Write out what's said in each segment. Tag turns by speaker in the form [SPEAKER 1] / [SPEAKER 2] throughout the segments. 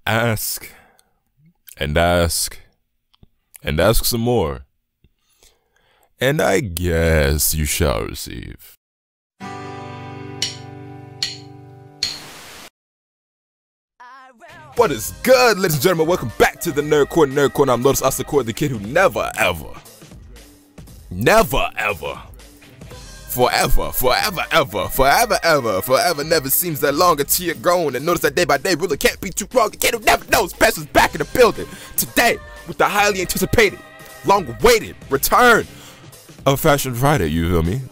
[SPEAKER 1] Ask and ask and ask some more, and I guess you shall receive. What is good, ladies and gentlemen? Welcome back to the Nerd Corner. I'm Lotus Asakura, the kid who never ever, forever never seems that long until you're grown. And notice that day by day really can't be too wrong. The kid who never knows best is back in the building today with the highly anticipated, long-awaited return of Fashion Friday. You feel me?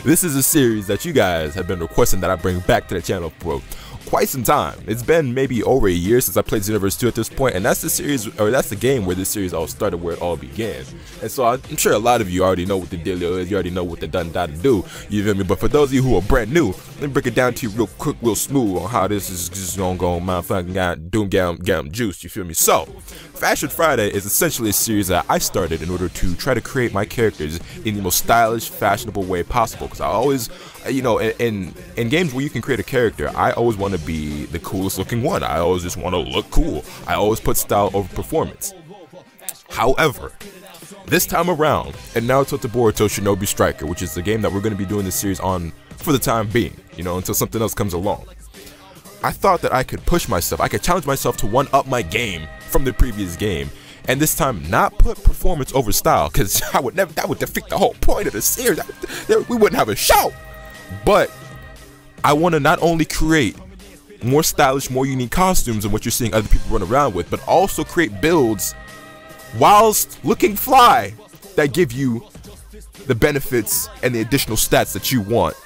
[SPEAKER 1] This is a series that you guys have been requesting that I bring back to the channel for quite some time. It's been maybe over a year since I played Xenoverse 2 at this point, and that's the series, or that's the game where this series all started, where it all began. And so I'm sure a lot of you already know what the dealio is, you already know what the done to do, you feel me? But for those of you who are brand new, let me break it down to you real quick, real smooth on how this is just gonna go motherfucking doom gam juice, you feel me? So, Fashion Friday is essentially a series that I started in order to try to create my characters in the most stylish, fashionable way possible, because I always, you know, in games where you can create a character, I always want to be the coolest looking one. I always just want to look cool. I always put style over performance. However, this time around, and Naruto to Boruto Shinobi Striker, which is the game that we're going to be doing this series on for the time being, you know, until something else comes along, I thought that I could push myself, I could challenge myself to one-up my game from the previous game, and this time not put performance over style, because that would defeat the whole point of the series. We wouldn't have a show. But I want to not only create more stylish, more unique costumes than what you're seeing other people run around with, but also create builds whilst looking fly that give you the benefits and the additional stats that you want,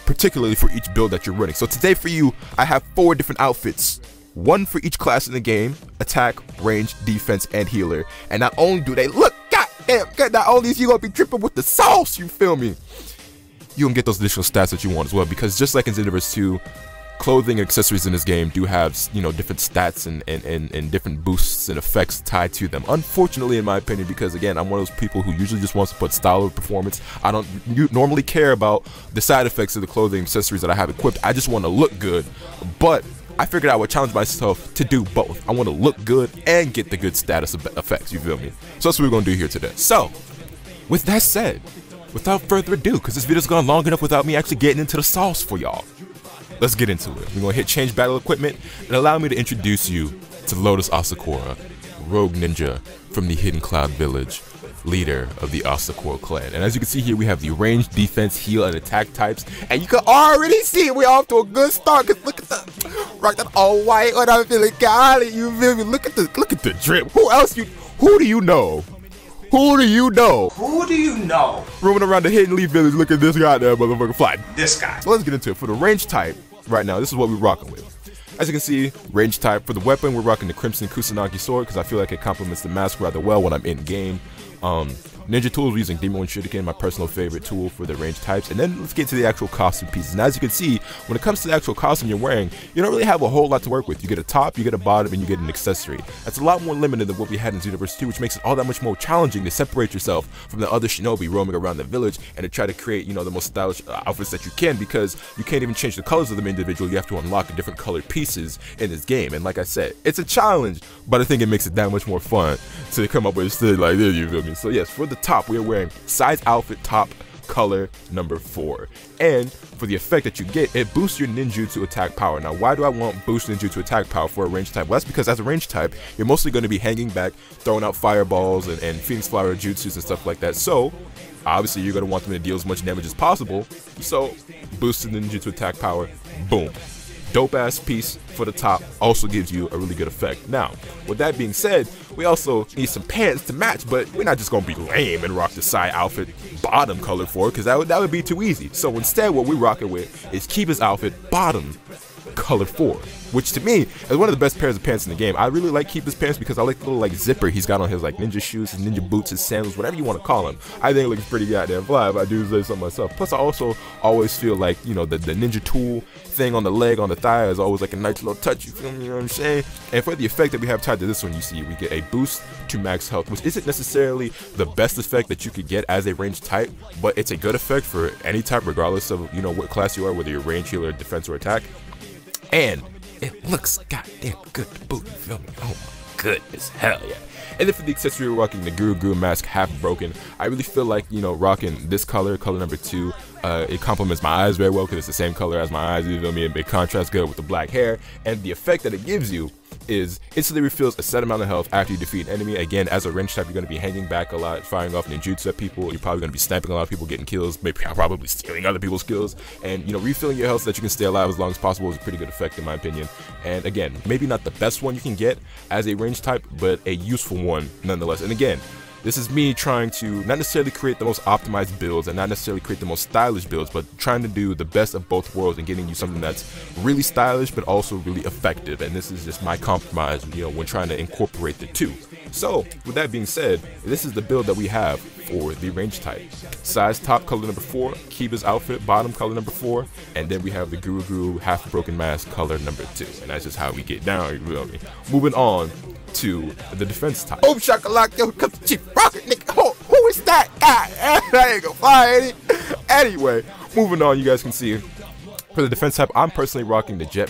[SPEAKER 1] particularly for each build that you're running. So today for you, I have 4 different outfits, one for each class in the game: attack, range, defense, and healer. And not only do they look goddamn good, not only is you gonna be dripping with the sauce, you feel me, you can get those additional stats that you want as well, because just like in Xenoverse 2, clothing and accessories in this game do have, you know, different stats and different boosts and effects tied to them. Unfortunately, in my opinion, because again, I'm one of those people who usually just wants to put style over performance. I don't normally care about the side effects of the clothing and accessories that I have equipped. I just want to look good. But I figured I would challenge myself to do both. I want to look good and get the good status effects, you feel me? So that's what we're going to do here today. So, with that said, without further ado, because this video's gone long enough without me actually getting into the sauce for y'all, let's get into it. We're going to hit change battle equipment and allow me to introduce you to Lotus Asakura, rogue ninja from the Hidden Cloud Village, leader of the Asakura clan. And as you can see here, we have the range, defense, heal, and attack types. And you can already see we're off to a good start, because look at the rock that all white when I'm feeling golly, you feel me? Look at the drip. Who do you know? Who do you know?
[SPEAKER 2] Who do you know?
[SPEAKER 1] Roaming around the Hidden Leaf Village, look at this guy there, motherfucker fly.
[SPEAKER 2] This guy.
[SPEAKER 1] So let's get into it. For the range type, right now, this is what we're rocking with. As you can see, range type. For the weapon, we're rocking the Crimson Kusanagi sword, because I feel like it complements the mask rather well when I'm in game. Ninja tools, we're using Demon Shuriken, my personal favorite tool for the range types. And then let's get to the actual costume pieces. And as you can see, when it comes to the actual costume you're wearing, you don't really have a whole lot to work with. You get a top, you get a bottom, and you get an accessory. That's a lot more limited than what we had in Xenoverse 2, which makes it all that much more challenging to separate yourself from the other shinobi roaming around the village and to try to create, you know, the most stylish outfits that you can, because you can't even change the colors of them individually. You have to unlock the different colored pieces in this game. And like I said, it's a challenge, but I think it makes it that much more fun to come up with a story like this, you feel me? So yes, for the top, we are wearing size outfit top color number 4, and for the effect that you get, it boosts your ninjutsu attack power. Now, why do I want boost ninjutsu attack power for a range type? Well, that's because as a range type, you're mostly going to be hanging back, throwing out fireballs and Phoenix Flower jutsus and stuff like that. So obviously you're going to want them to deal as much damage as possible. So boosting the ninjutsu attack power, boom. Dope ass piece for the top, also gives you a really good effect. Now, with that being said, we also need some pants to match, but we're not just gonna be lame and rock the side outfit bottom color for it, because that would be too easy. So instead, what we're rocking with is Kiba's outfit bottom color 4, which to me is one of the best pairs of pants in the game. I really like Kiba's pants because I like the little like zipper he's got on his like ninja shoes, his ninja boots, his sandals, whatever you want to call them. I think it looks pretty goddamn fly if I do say so myself. Plus I also always feel like, you know, the ninja tool thing on the leg, on the thigh is always like a nice little touch, you feel me, you know what I'm saying? And for the effect that we have tied to this one, you see we get a boost to max health, which isn't necessarily the best effect that you could get as a range type, but it's a good effect for any type regardless of, you know, what class you are, whether you're range, healer, defense, or attack. And it looks goddamn good to boot, you feel me? Oh my goodness, hell yeah. And then for the accessory, we're rocking the Guru mask, half broken. I really feel like, you know, rocking this color number 2, it complements my eyes very well because it's the same color as my eyes, you feel me? It contrasts good with the black hair, and the effect that it gives you is instantly refills a set amount of health after you defeat an enemy. Again, as a range type, you're going to be hanging back a lot, firing off ninjutsu at people. You're probably going to be sniping a lot of people, getting kills, maybe probably stealing other people's kills, and, you know, refilling your health so that you can stay alive as long as possible is a pretty good effect in my opinion. And again, maybe not the best one you can get as a range type, but a useful one nonetheless. And again, this is me trying to not necessarily create the most optimized builds and not necessarily create the most stylish builds, but trying to do the best of both worlds and getting you something that's really stylish but also really effective. And this is just my compromise, you know, when trying to incorporate the two. So with that being said, this is the build that we have for the range type. Size top color number 4, Kiba's outfit bottom color number 4, and then we have the Guru half broken mask color number 2. And that's just how we get down, you feel me? Moving on to the defense type. Oh, shakalaka, yo, come to Chief Rocket, nigga. Who is that guy? I ain't gonna fly any. Anyway, moving on, you guys can see for the defense type, I'm personally rocking the jet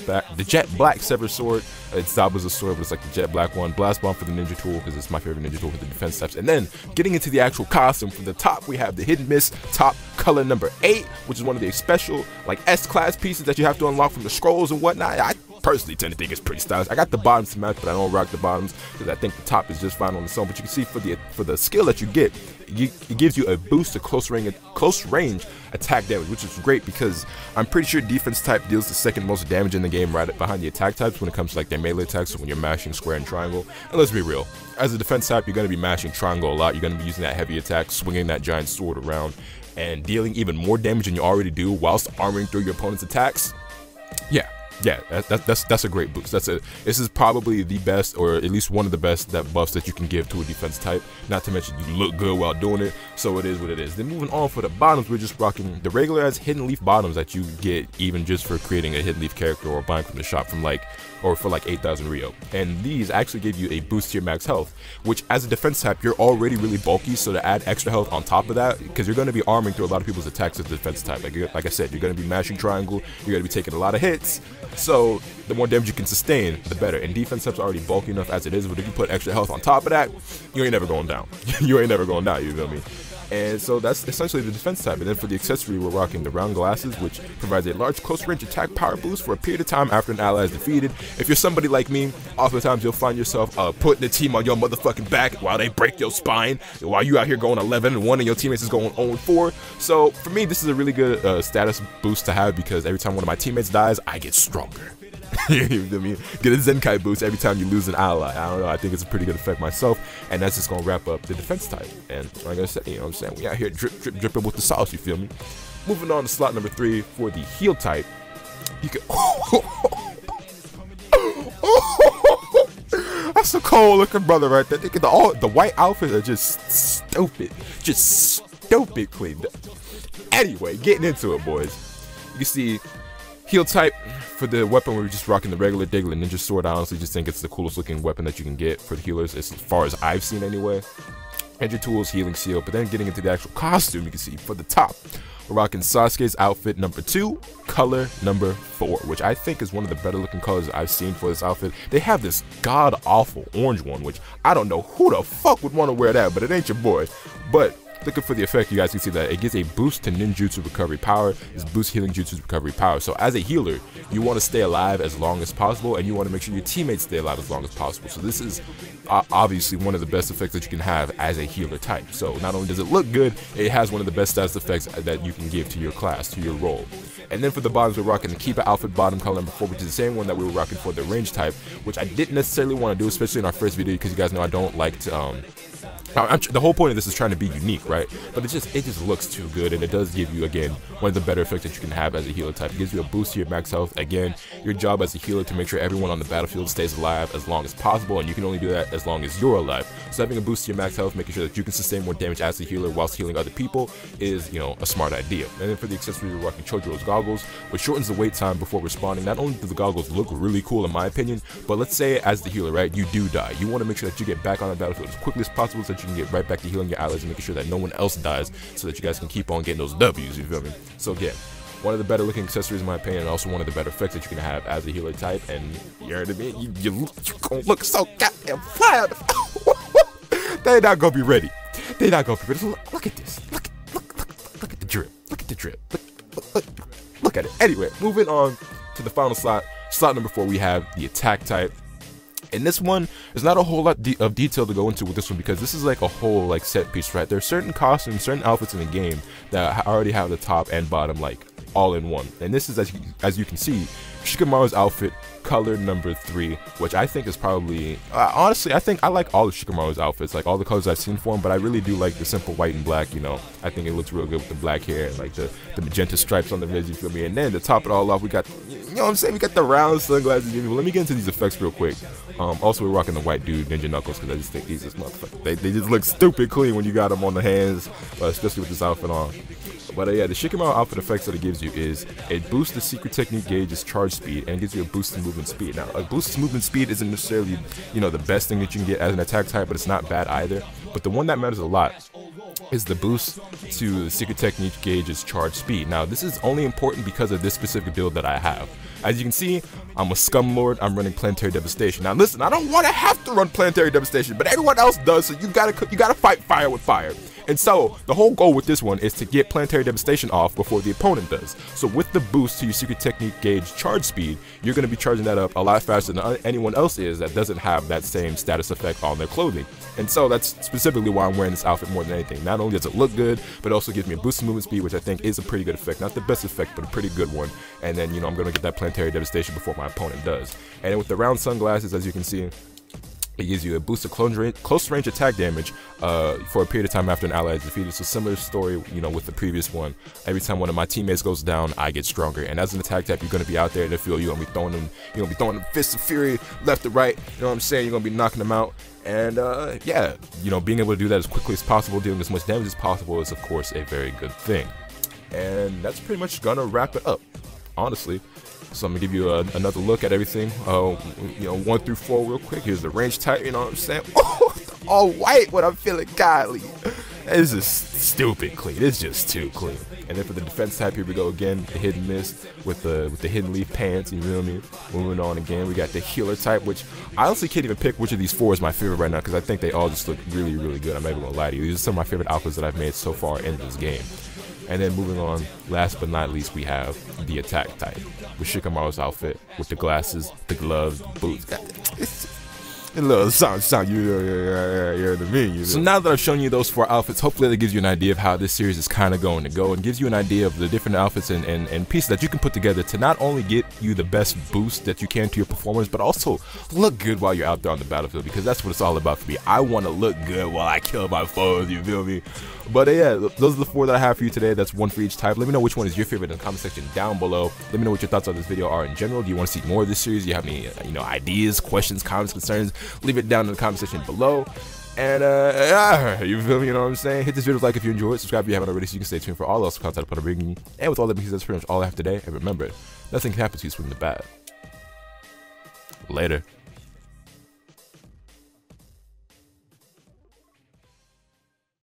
[SPEAKER 1] black sever sword. It's Zabuza's sword, but it's like the jet black one. Blast bomb for the ninja tool because it's my favorite ninja tool for the defense types. And then getting into the actual costume, for the top we have the hidden miss top color number 8, which is one of the special like S-class pieces that you have to unlock from the scrolls and whatnot. I personally tend to think it's pretty stylish. I got the bottoms to match, but I don't rock the bottoms because I think the top is just fine on its own. But you can see for the skill that you get, it gives you a boost to close range attack damage, which is great because I'm pretty sure defense type deals the second most damage in the game right behind the attack types when it comes to like their melee attacks, so when you're mashing square and triangle. And let's be real, as a defense type, you're going to be mashing triangle a lot. You're going to be using that heavy attack, swinging that giant sword around, and dealing even more damage than you already do whilst armoring through your opponent's attacks. Yeah, that's a great boost. This is probably the best, or at least one of the best buffs that you can give to a defense type. Not to mention you look good while doing it, so it is what it is. Then moving on for the bottoms, we're just rocking the regular as hidden leaf bottoms that you get even just for creating a hidden leaf character or buying from the shop from for like 8,000 Rio. And these actually give you a boost to your max health, which as a defense type, you're already really bulky, so to add extra health on top of that, because you're going to be arming through a lot of people's attacks as a defense type. Like I said, you're going to be mashing triangle, you're going to be taking a lot of hits, so the more damage you can sustain, the better. And defense types are already bulky enough as it is, but if you put extra health on top of that, you ain't never going down. You ain't never going down, you feel me? And so that's essentially the defense type. And then for the accessory, we're rocking the round glasses, which provides a large close range attack power boost for a period of time after an ally is defeated. If you're somebody like me, oftentimes you'll find yourself putting the team on your motherfucking back while they break your spine, while you out here going 11-1 and your teammates is going 0-4. So for me, this is a really good status boost to have, because every time one of my teammates dies, I get stronger. You feel me? Get a Zenkai boost every time you lose an ally. I don't know, I think it's a pretty good effect myself, and that's just gonna wrap up the defense type. And like I said, you know what I'm saying, we out here dripping with the sauce, you feel me? Moving on to slot number 3 for the heal type. You can that's a cold looking brother right there. The white outfits are just stupid cleaned up. Anyway, getting into it, boys. You can see heal type for the weapon, we're just rocking the regular ninja sword. I honestly just think it's the coolest looking weapon that you can get for the healers, as far as I've seen anyway. Ninja tools, healing seal. But then getting into the actual costume, you can see for the top, we're rocking Sasuke's outfit number 2, color number 4, which I think is one of the better looking colors I've seen for this outfit. They have this god awful orange one, which I don't know who the fuck would want to wear that, but it ain't your boy. But looking for the effect, you guys can see that it gives a boost to ninjutsu recovery power. This boosts healing jutsu recovery power. So as a healer, you want to stay alive as long as possible, and you want to make sure your teammates stay alive as long as possible. So this is obviously one of the best effects that you can have as a healer type. So not only does it look good, it has one of the best status effects that you can give to your class, to your role. And then for the bottoms, we're rocking the Kiba outfit bottom color number 4, which is the same one that we were rocking for the range type, which I didn't necessarily want to do, especially in our first video, because you guys know I don't like to the whole point of this is trying to be unique, right? But it just looks too good, and it does give you, again, one of the better effects that you can have as a healer type. It gives you a boost to your max health. Again, your job as a healer to make sure everyone on the battlefield stays alive as long as possible, and you can only do that as long as you're alive. So having a boost to your max health, making sure that you can sustain more damage as a healer whilst healing other people is, you know, a smart idea. And then for the accessory, we're rocking Chojiro's goggles, which shortens the wait time before responding. Not only do the goggles look really cool in my opinion, but let's say as the healer, right, you do die. You want to make sure that you get back on the battlefield as quickly as possible so that you can get right back to healing your allies and making sure that no one else dies, so that you guys can keep on getting those W's, you feel me? So again, one of the better looking accessories in my opinion, and also one of the better effects that you can have as a healer type. And you know what I mean? You gonna look so goddamn fly. They're not gonna be ready. They're not gonna be ready. Look at this. Look at the drip. Look at the drip. Look at it. Anyway, moving on to the final slot. Slot number 4, we have the attack type. And this one, there's not a whole lot of detail to go into with this one, because this is like a whole like set piece, right? There are certain costumes, certain outfits in the game that already have the top and bottom like all in one. And this is, as you can see, Shikamaru's outfit, color number 3, which I think is probably, honestly, I think I like all of Shikamaru's outfits, like all the colors I've seen for him, but I really do like the simple white and black, you know. I think it looks real good with the black hair and like the magenta stripes on the red, you feel me? And then to top it all off, we got, you know what I'm saying, we got the round sunglasses. Well, let me get into these effects real quick. Also, we're rocking the white dude Ninja Knuckles, because I just think these just motherfuckers, they just look stupid clean when you got them on the hands, especially with this outfit on. But yeah, the Shikamaru outfit effects that it gives you is it boosts the secret technique gauge's charge speed and gives you a boost in movement speed. Now, a boost in movement speed isn't necessarily, you know, the best thing that you can get as an attack type, but it's not bad either. But the one that matters a lot is the boost to the secret technique gauge's charge speed. Now, this is only important because of this specific build that I have. As you can see, I'm a scum lord. I'm running planetary devastation. Now, listen, I don't want to have to run planetary devastation, but everyone else does, so you gotta fight fire with fire. And so, the whole goal with this one is to get planetary devastation off before the opponent does. So with the boost to your secret technique gauge charge speed, you're going to be charging that up a lot faster than anyone else is that doesn't have that same status effect on their clothing. And so that's specifically why I'm wearing this outfit more than anything. Not only does it look good, but it also gives me a boost in movement speed, which I think is a pretty good effect. Not the best effect, but a pretty good one. And then, you know, I'm going to get that planetary devastation before my opponent does. And then with the round sunglasses, as you can see, it gives you a boost of close range attack damage for a period of time after an ally is defeated. So similar story, you know, with the previous one. Every time one of my teammates goes down, I get stronger. And as an attack type, you're going to be out there in the field. You're going to be throwing them, you're going to be throwing them fists of fury left to right. You know what I'm saying? You're going to be knocking them out. And yeah, you know, being able to do that as quickly as possible, dealing as much damage as possible is, of course, a very good thing. And that's pretty much going to wrap it up, honestly. So I'm gonna give you another look at everything, you know, 1 through 4 real quick. Here's the range type, you know what I'm saying? Oh, all white when I'm feeling godly. It's just stupid clean. It's just too clean. And then for the defense type, here we go again. The hidden mist with the hidden leaf pants. You feel me? Moving on again, we got the healer type, which I honestly can't even pick which of these 4 is my favorite right now, because I think they all just look really, really good. I'm not even gonna lie to you. These are some of my favorite outfits that I've made so far in this game. And then moving on, last but not least, we have the attack type with Shikamaru's outfit with the glasses, the gloves, the boots. A little sound, you're the me. So now that I've shown you those 4 outfits, hopefully that gives you an idea of how this series is kind of going to go, and gives you an idea of the different outfits and pieces that you can put together to not only get you the best boost that you can to your performance, but also look good while you're out there on the battlefield, because that's what it's all about for me. I want to look good while I kill my foes, you feel me? But yeah, those are the 4 that I have for you today. That's 1 for each type. Let me know which one is your favorite in the comment section down below. Let me know what your thoughts on this video are in general. Do you want to see more of this series? Do you have any you know, ideas, questions, comments, concerns? Leave it down in the comment section below. And you feel me? You know what I'm saying? Hit this video with a like if you enjoyed. Subscribe if you haven't already, so you can stay tuned for all else content I'm bringing you. And with all that, because that's pretty much all I have today. And remember, nothing can happen to you swinging the bat. Later.